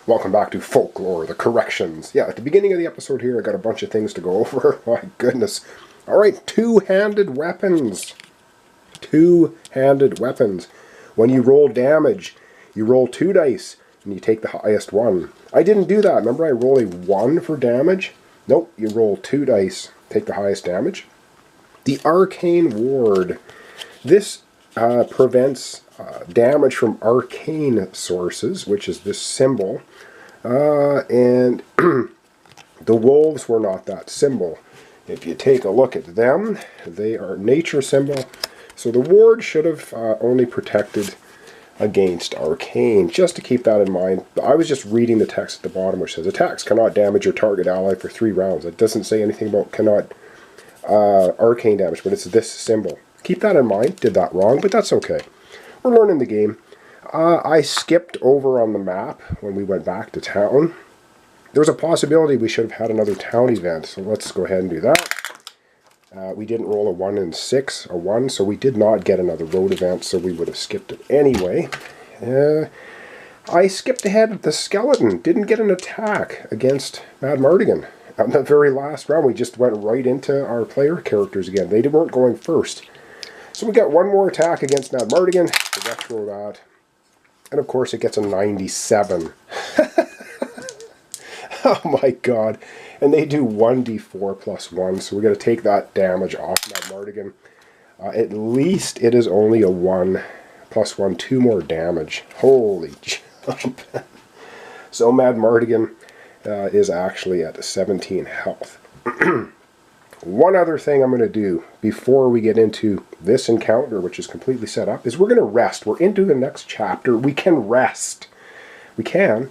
Welcome back to Folklore, the corrections. Yeah, at the beginning of the episode here, I got a bunch of things to go over. My goodness. Alright, two-handed weapons. Two-handed weapons. When you roll damage, you roll 2 dice, and you take the highest one. I didn't do that. Remember I roll a 1 for damage? Nope, you roll 2 dice, take the highest damage. The Arcane Ward. This prevents damage from arcane sources, which is this symbol. And the wolves were not that symbol. If you take a look at them, they are nature symbol. So the ward should have only protected against arcane, just to keep that in mind. I was just reading the text at the bottom, which says attacks cannot damage your target ally for 3 rounds. It doesn't say anything about cannot arcane damage, but it's this symbol. Keep that in mind. Did that wrong, but that's okay. We're learning the game. I skipped over on the map when we went back to town. There's a possibility we should have had another town event, so let's go ahead and do that. We didn't roll a 1 and 6, a 1, so we did not get another road event, so we would have skipped it anyway. I skipped ahead at the skeleton. Didn't get an attack against Mad Mardigan. On the very last round, we just went right into our player characters again. They weren't going first. So we got one more attack against Mad Mardigan. We retro that. And of course it gets a 97. Oh my god. And they do 1d4 plus 1. So we're going to take that damage off Mad Mardigan. At least it is only a 1 plus 1, 2 more damage. Holy jump. So Mad Mardigan is actually at 17 health. One other thing I'm going to do before we get into this encounter, which is completely set up, is we're going to rest. We're into the next chapter. We can rest. We can,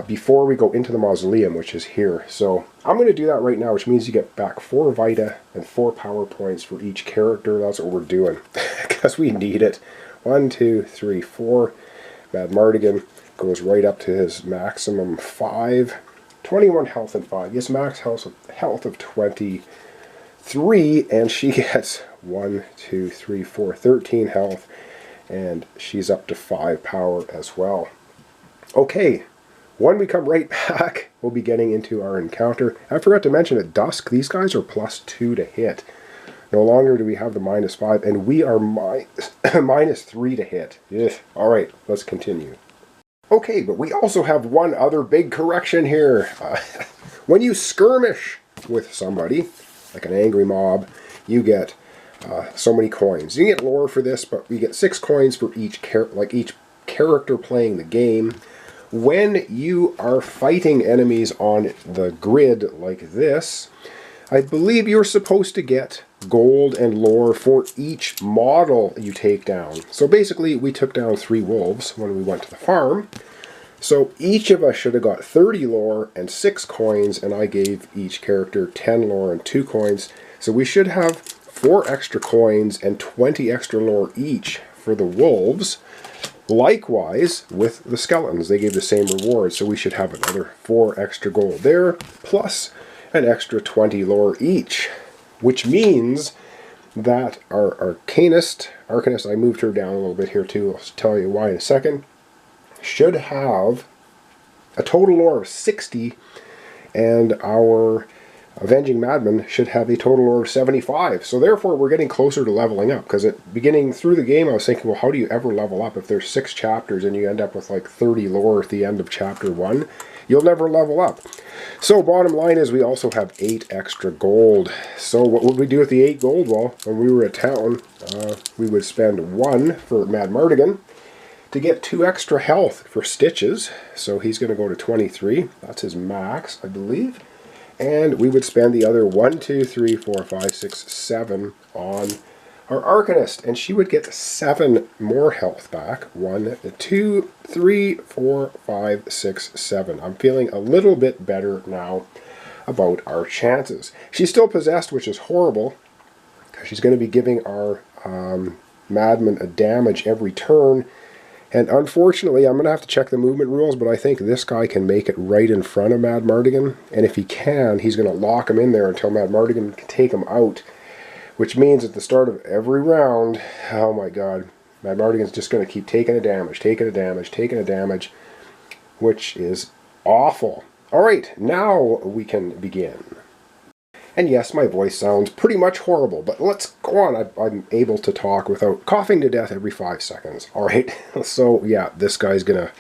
before we go into the mausoleum, which is here. So I'm going to do that right now, which means you get back 4 Vita and 4 power points for each character. That's what we're doing, because we need it. 1, 2, 3, 4. Mad Mardigan goes right up to his maximum 5. 21 health and 5. Yes, max health of 23, and she gets 1, 2, 3, 4, 13 health, and she's up to 5 power as well. Okay, when we come right back, we'll be getting into our encounter. I forgot to mention at dusk, these guys are +2 to hit. No longer do we have the -5, and we are -3 to hit. Ugh. All right, let's continue. Okay, but we also have one other big correction here. When you skirmish with somebody, like an angry mob, you get so many coins. You get lore for this, but we get 6 coins for each character playing the game. When you are fighting enemies on the grid like this, I believe you're supposed to get gold and lore for each model you take down. So basically, we took down 3 wolves when we went to the farm. So each of us should have got 30 lore and 6 coins, and I gave each character 10 lore and 2 coins. So we should have 4 extra coins and 20 extra lore each for the wolves. Likewise, with the skeletons, they gave the same reward, so we should have another 4 extra gold there, plus an extra 20 lore each, which means that our Arcanist, I moved her down a little bit here too, I'll tell you why in a second, should have a total lore of 60, and our Avenging Madman should have a total lore of 75. So therefore we're getting closer to leveling up, because at beginning through the game I was thinking, well, how do you ever level up if there's 6 chapters and you end up with like 30 lore at the end of chapter 1? You'll never level up. So bottom line is we also have 8 extra gold. So what would we do with the 8 gold? Well, when we were at town, we would spend 1 for Mad Mardigan to get 2 extra health for Stitches. So he's going to go to 23. That's his max, I believe. And we would spend the other 1, 2, 3, 4, 5, 6, 7 on our Arcanist, and she would get 7 more health back. 1, 2, 3, 4, 5, 6, 7. I'm feeling a little bit better now about our chances. She's still possessed, which is horrible, because she's going to be giving our Madman a damage every turn. And unfortunately, I'm going to have to check the movement rules, but I think this guy can make it right in front of Mad Mardigan. And if he can, he's going to lock him in there until Mad Mardigan can take him out. Which means at the start of every round, oh my god, Mad Mardigan's just going to keep taking a damage, taking a damage, taking a damage. which is awful. All right, now we can begin. And yes, my voice sounds pretty much horrible, but let's go on. I'm able to talk without coughing to death every 5 seconds. All right, so yeah, this guy's gonna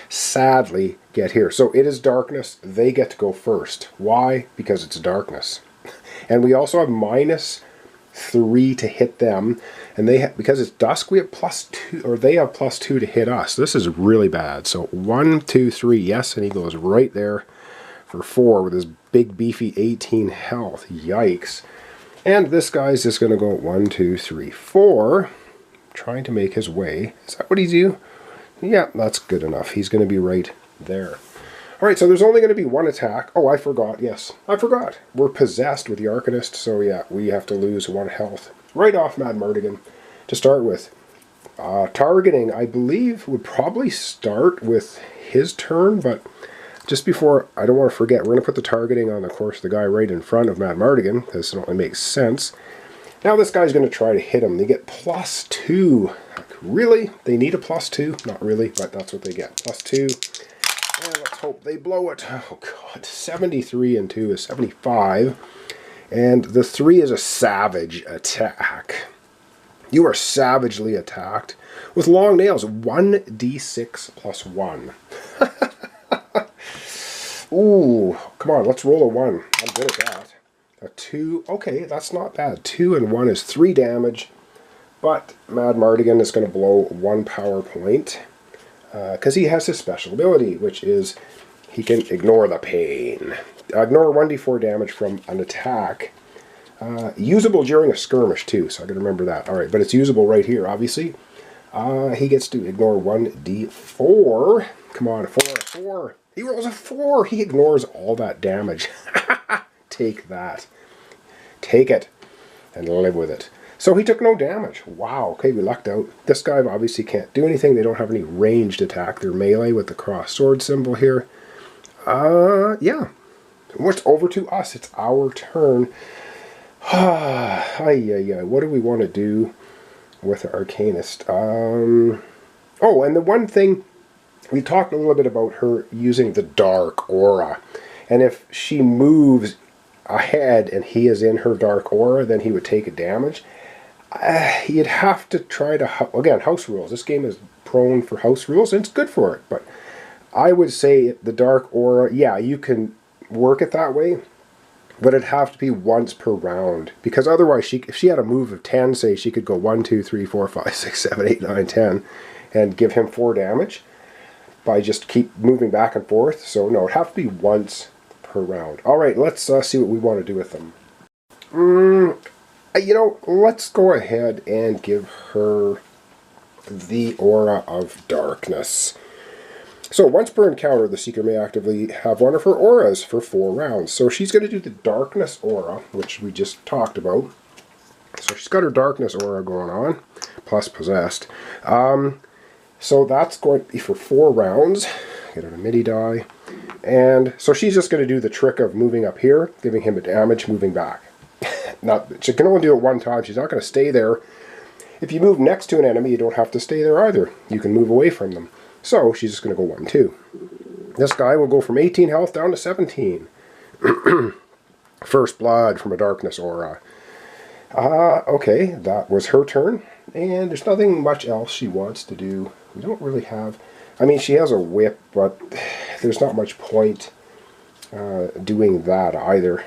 sadly get here. So it is darkness. They get to go first. Why? Because it's darkness. And we also have -3 to hit them. And they because it's dusk, we have +2, or they have +2 to hit us. This is really bad. So 1, 2, 3, yes, and he goes right there for 4 with his big beefy 18 health. Yikes. And this guy's just going to go 1, 2, 3, 4, trying to make his way. Is that what he's doing? Yeah, that's good enough. He's going to be right there. All right, so there's only going to be one attack. Oh, I forgot. Yes, I forgot. We're possessed with the Arcanist, so yeah, we have to lose 1 health right off Mad Mardigan to start with. Targeting, I believe, would probably start with his turn, but just before, I don't want to forget, we're going to put the targeting on, of course, the guy right in front of Mad Mardigan, because it only makes sense. Now this guy's going to try to hit him. They get +2. Really? They need a +2? Not really, but that's what they get. +2. And let's hope they blow it. Oh god, 73 and 2 is 75. And the 3 is a savage attack. You are savagely attacked with long nails. 1d6 + 1. Ooh, come on, let's roll a 1. I'm good at that. A 2, okay, that's not bad. 2 and 1 is 3 damage. But Mad Mardigan is going to blow 1 power point. Because he has his special ability, which is he can ignore the pain. Ignore 1d4 damage from an attack. Usable during a skirmish too, so I gotta remember that. Alright, but it's usable right here, obviously. He gets to ignore 1d4. Come on, a 4. He rolls a 4. He ignores all that damage. Take that. Take it. And live with it. So he took no damage. Wow, okay, we lucked out. This guy obviously can't do anything. They don't have any ranged attack. They're melee with the cross sword symbol here. Yeah. What's over to us? It's our turn. What do we want to do with the Arcanist? Oh, and the one thing, we talked a little bit about her using the dark aura. And if she moves ahead and he is in her dark aura, then he would take a damage. You'd have to try to, again, house rules. This game is prone for house rules, and it's good for it. But I would say the dark aura, yeah, you can work it that way, but it'd have to be once per round. Because otherwise, if she had a move of 10, say, she could go 1, 2, 3, 4, 5, 6, 7, 8, 9, 10, and give him 4 damage by just keep moving back and forth. So no, it'd have to be once per round. All right, let's see what we want to do with them. You know, let's go ahead and give her the Aura of Darkness. So once per encounter, the Seeker may actively have one of her auras for 4 rounds. So she's going to do the Darkness Aura, which we just talked about. So she's got her Darkness Aura going on, plus Possessed. So that's going to be for 4 rounds. Get her a MIDI die. And so she's just going to do the trick of moving up here, giving him a damage, moving back. She can only do it 1 time. She's not going to stay there. If you move next to an enemy, you don't have to stay there either. You can move away from them. So she's just going to go 1, 2. This guy will go from 18 health down to 17. First blood from a Darkness Aura. Okay, that was her turn. And there's nothing much else she wants to do. We don't really have... I mean, she has a whip, but there's not much point doing that either.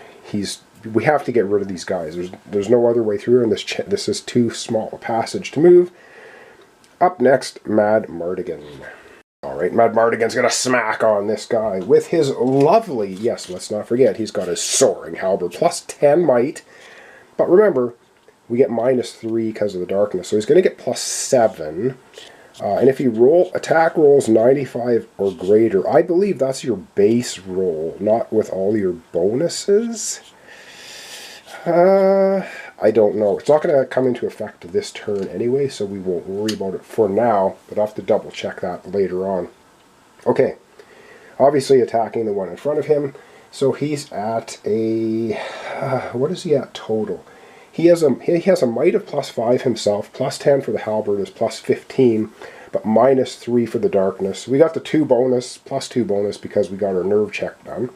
We have to get rid of these guys. There's no other way through, and this is too small a passage to move. Up next, Mad Mardigan. Alright, Mad Mardigan's going to smack on this guy with his lovely, yes, let's not forget, he's got his soaring halberd, plus 10 might. But remember, we get -3 because of the darkness, so he's going to get plus 7. And if you attack rolls 95 or greater, I believe that's your base roll, not with all your bonuses. I don't know. It's not going to come into effect this turn anyway, so we won't worry about it for now, but I'll have to double check that later on. Okay, obviously attacking the one in front of him, so he's at a, what is he at total? He has a might of plus 5 himself, plus 10 for the halberd is plus 15, but -3 for the darkness. We got the 2 bonus, +2 bonus, because we got our nerve check done.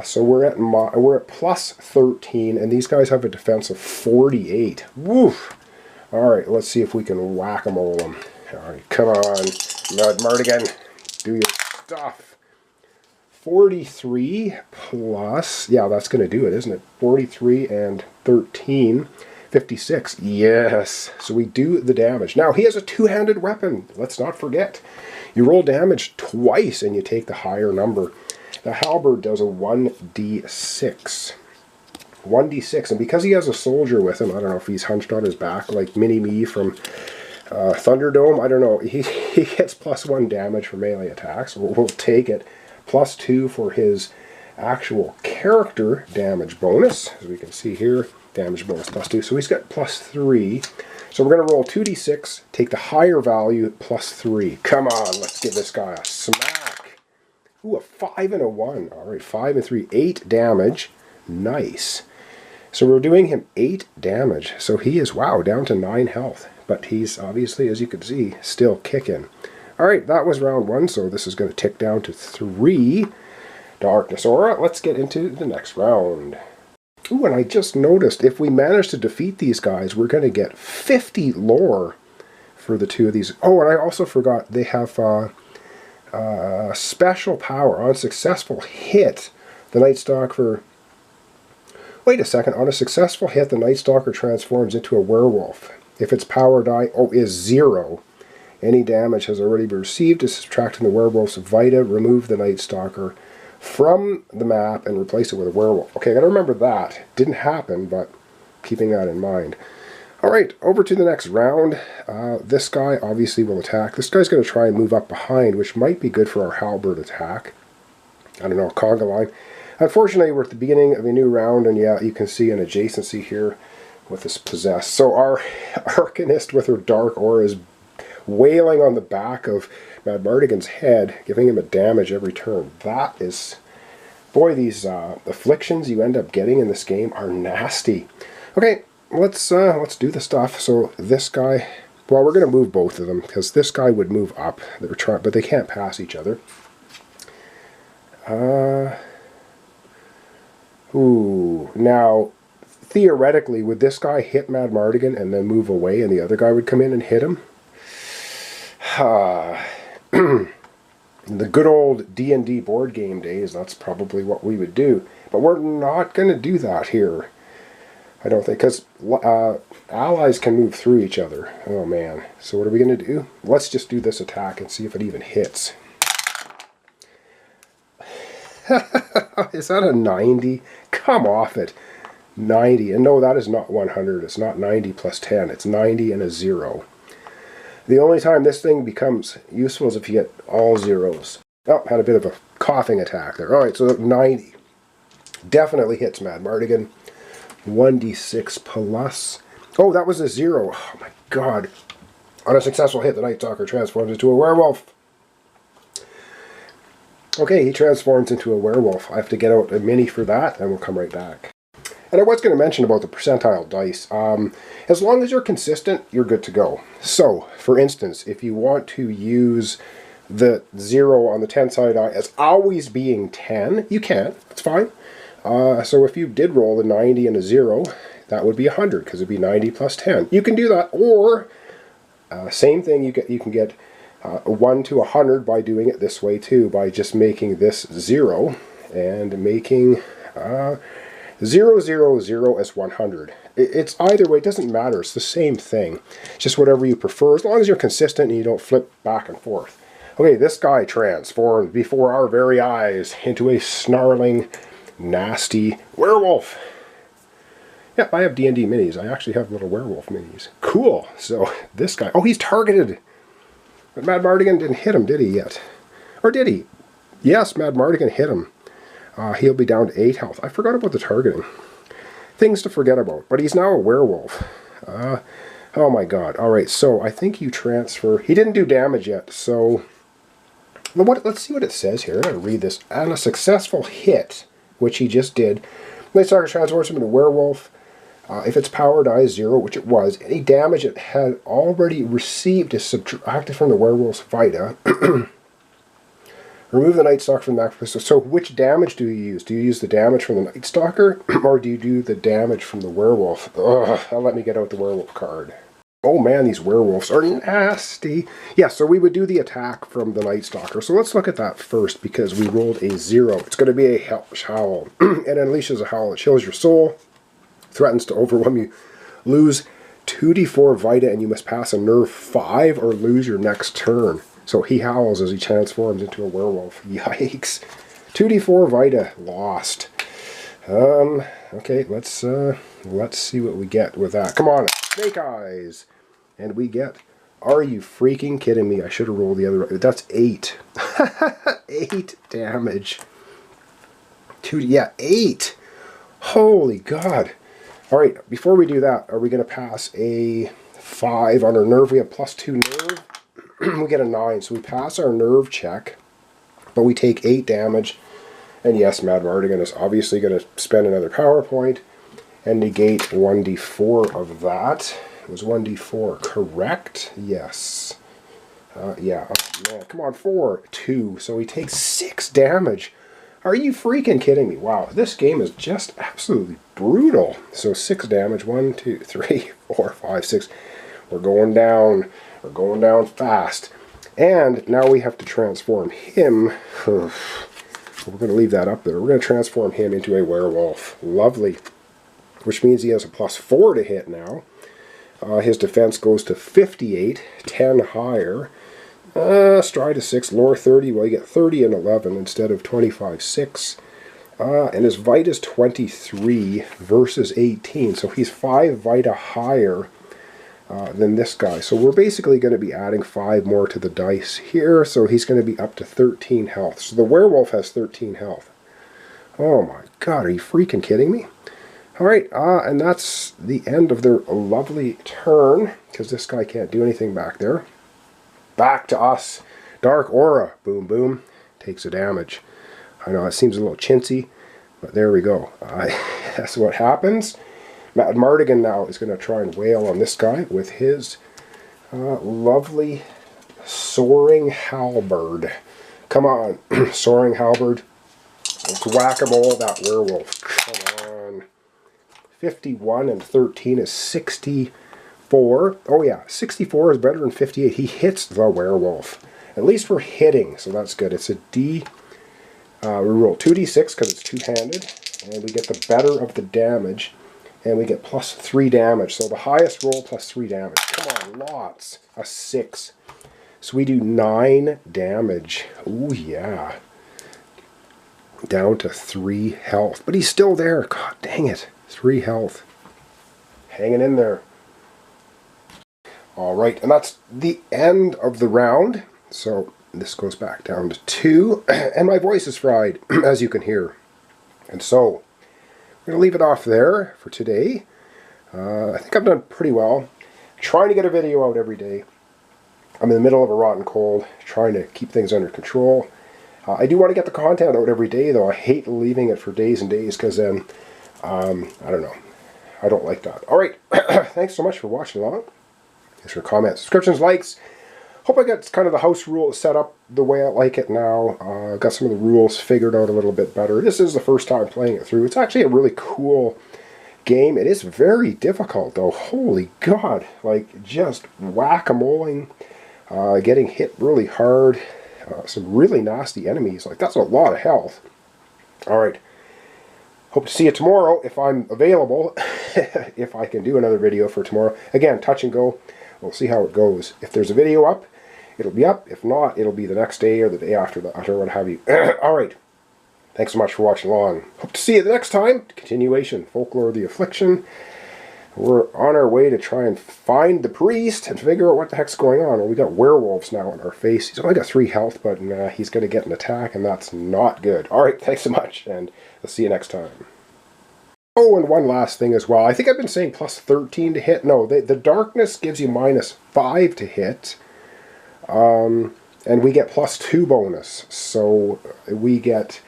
So we're at +13, and these guys have a defense of 48. Woof! Alright, let's see if we can whack-a-mole them. Alright, come on, Mardigan, do your stuff. 43 plus, yeah, that's going to do it, isn't it? 43 and 13, 56. Yes, so we do the damage. Now, he has a two-handed weapon. Let's not forget. You roll damage twice and you take the higher number. The halberd does a 1d6. 1d6, and because he has a soldier with him, I don't know if he's hunched on his back like Mini-Me from Thunderdome, I don't know, he gets +1 damage for melee attacks. We'll take it. +2 for his actual character damage bonus, as we can see here, damage bonus +2, so he's got +3. So we're going to roll 2d6, take the higher value, +3. Come on, let's give this guy a smack. Ooh, a 5 and a 1. Alright, 5 and 3, 8 damage. Nice. So we're doing him 8 damage. So he is, wow, down to 9 health. But he's obviously, as you can see, still kicking. Alright, that was round 1, so this is going to tick down to 3 darkness aura. Let's get into the next round. Ooh, and I just noticed, if we manage to defeat these guys, we're going to get 50 lore for the 2 of these. Oh, and I also forgot, they have special power. On successful hit, the Night Stalker... Wait a second, on a successful hit, the Night Stalker transforms into a werewolf. If its power die, is 0. Any damage has already been received is subtracting the werewolf's vita. Remove the Night Stalker from the map and replace it with a werewolf. Okay, I gotta remember that. Didn't happen, but keeping that in mind. Alright, over to the next round. This guy obviously will attack. This guy's going to try and move up behind, which might be good for our halberd attack. I don't know, conga line. Unfortunately, we're at the beginning of a new round, and yeah, you can see an adjacency here with this possessed. So our Arcanist with her dark aura is wailing on the back of Mad Mardigan's head, giving him a damage every turn. That is... Boy, these afflictions you end up getting in this game are nasty. Okay, let's do the stuff. So this guy... Well, we're going to move both of them, because this guy would move up. They're trying, but they can't pass each other. Ooh, now, theoretically, would this guy hit Mad Mardigan and then move away and the other guy would come in and hit him? In the good old D&D board game days, that's probably what we would do. But we're not going to do that here. I don't think, because allies can move through each other. Oh man, so what are we going to do? Let's just do this attack and see if it even hits. Is that a 90? Come off it. 90. And no, that is not 100. It's not 90 plus 10. It's 90 and a 0. The only time this thing becomes useful is if you get all zeros. Oh, had a bit of a coughing attack there. Alright, so 90. Definitely hits Mad Mardigan. 1d6 plus. Oh, that was a 0. Oh my god. On a successful hit, the Night Stalker transforms into a werewolf. Okay, he transforms into a werewolf. I have to get out a mini for that, and we'll come right back. And I was going to mention about the percentile dice. As long as you're consistent, you're good to go. So, for instance, if you want to use the 0 on the 10 side die as always being 10, you can. It's fine. So if you did roll a 90 and a 0, that would be 100, because it'd be 90 plus 10. You can do that, or same thing, you can get 1 to 100 by doing it this way too, by just making this 0 and making 0, 0, 0 as 100. It's either way, it doesn't matter, it's the same thing. Just whatever you prefer, as long as you're consistent and you don't flip back and forth. Okay, this guy transformed before our very eyes into a snarling, nasty werewolf. Yep, I have D&D minis. I actually have little werewolf minis. Cool. So this guy, oh, he's targeted. But Mad Mardigan didn't hit him, did he yet? Or did he? Yes, Mad Mardigan hit him. He'll be down to 8 health. I forgot about the targeting. Things to forget about. But he's now a werewolf. Oh my god. Alright, so I think you transfer... He didn't do damage yet, so... Let's see what it says here. I'm going to read this. On a successful hit, which he just did, Night Stalker transforms him into a werewolf. If its power die is 0, which it was, any damage it had already received is subtracted from the werewolf's Vita. Remove the Night Stalker from the back. So which damage do you use? Do you use the damage from the Night Stalker, or do you do the damage from the werewolf? Ugh, let me get out the werewolf card. Oh man, these werewolves are nasty. Yeah, so we would do the attack from the Night Stalker. So let's look at that first, because we rolled a 0. It's going to be a Howl. It unleashes a Howl. It chills your soul. Threatens to overwhelm you. Lose 2d4 Vita, and you must pass a nerve 5 or lose your next turn. So he howls as he transforms into a werewolf. Yikes. 2d4 Vita. Lost. Okay, let's see what we get with that. Come on, Snake Eyes. And we get, are you freaking kidding me? I should have rolled the other way. That's 8. 8 damage. 8. Holy God. All right, before we do that, are we going to pass a 5 on our nerve? We have +2 nerve. We get a 9, so we pass our nerve check, but we take 8 damage. And yes, Mad Mardigan is obviously going to spend another power point and negate 1d4 of that. It was 1d4, correct? Yes. Yeah, oh, man, come on, 4, 2. So he takes 6 damage. Are you freaking kidding me? Wow, this game is just absolutely brutal. So 6 damage, 1, 2, 3, 4, 5, 6. We're going down. We're going down fast. And now we have to transform him. We're going to leave that up there. We're going to transform him into a werewolf. Lovely. Which means he has a +4 to hit now. His defense goes to 58, 10 higher. Stride is 6, lore 30. Well, you get 30 and 11 instead of 25, 6. And his Vita is 23 versus 18. So he's 5 Vita higher than this guy. So we're basically going to be adding 5 more to the dice here. So he's going to be up to 13 health. So the werewolf has 13 health. Oh my God, are you freaking kidding me? Alright, and that's the end of their lovely turn, because this guy can't do anything back there. Back to us. Dark Aura. Boom, boom. Takes a damage. I know it seems a little chintzy, but there we go. That's what happens. Mad Mardigan now is going to try and wail on this guy with his lovely Soaring Halberd. Come on, Soaring Halberd. Let's whack-a-mole that werewolf. Come on. 51 and 13 is 64. Oh yeah, 64 is better than 58. He hits the werewolf. At least we're hitting, so that's good. It's a D. We roll 2d6 because it's two-handed, and we get the better of the damage. And we get +3 damage. So the highest roll +3 damage. Come on, lots. A 6. So we do 9 damage. Ooh, yeah. Down to 3 health. But he's still there. God dang it. 3 health. Hanging in there. Alright, and that's the end of the round. So this goes back down to 2. And my voice is fried, as you can hear. And so I'm going to leave it off there for today. I think I've done pretty well. Trying to get a video out every day. I'm in the middle of a rotten cold, trying to keep things under control. I do want to get the content out every day, though. I hate leaving it for days and days, because then, I don't know. I don't like that. Alright, thanks so much for watching along. Thanks for comments, subscriptions, likes. Hope I got kind of the house rules set up the way I like it now. Got some of the rules figured out a little bit better. This is the first time playing it through. It's actually a really cool game. It is very difficult, though. Holy God. Like, just whack-a-moling, getting hit really hard. Some really nasty enemies. Like, that's a lot of health. Alright. Hope to see you tomorrow if I'm available. If I can do another video for tomorrow. Again, touch and go. We'll see how it goes. If there's a video up, it'll be up. If not, it'll be the next day or the day after that, or what have you. Alright. Thanks so much for watching along. Hope to see you the next time. Continuation. Folklore, the Affliction. We're on our way to try and find the priest and figure out what the heck's going on. Well, we got werewolves now in our face. He's only got 3 health, but he's going to get an attack, and that's not good. Alright, thanks so much, and I'll see you next time. Oh, and one last thing as well. I think I've been saying +13 to hit. No, the darkness gives you -5 to hit. And we get +2 bonus. So we get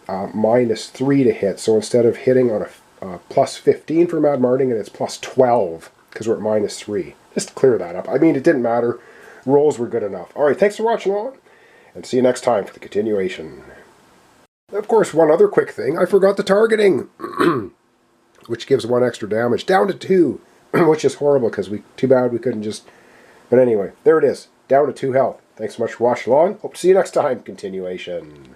-3 to hit. So instead of hitting on plus 15 for Mad Marting, and it's plus 12 because we're at minus 3. Just to clear that up. I mean, it didn't matter. Rolls were good enough. Alright, thanks for watching all, and see you next time for the continuation. Of course, one other quick thing. I forgot the targeting, which gives 1 extra damage. Down to 2, which is horrible because too bad we couldn't just... But anyway, there it is. Down to 2 health. Thanks so much for watching along. Hope to see you next time. Continuation.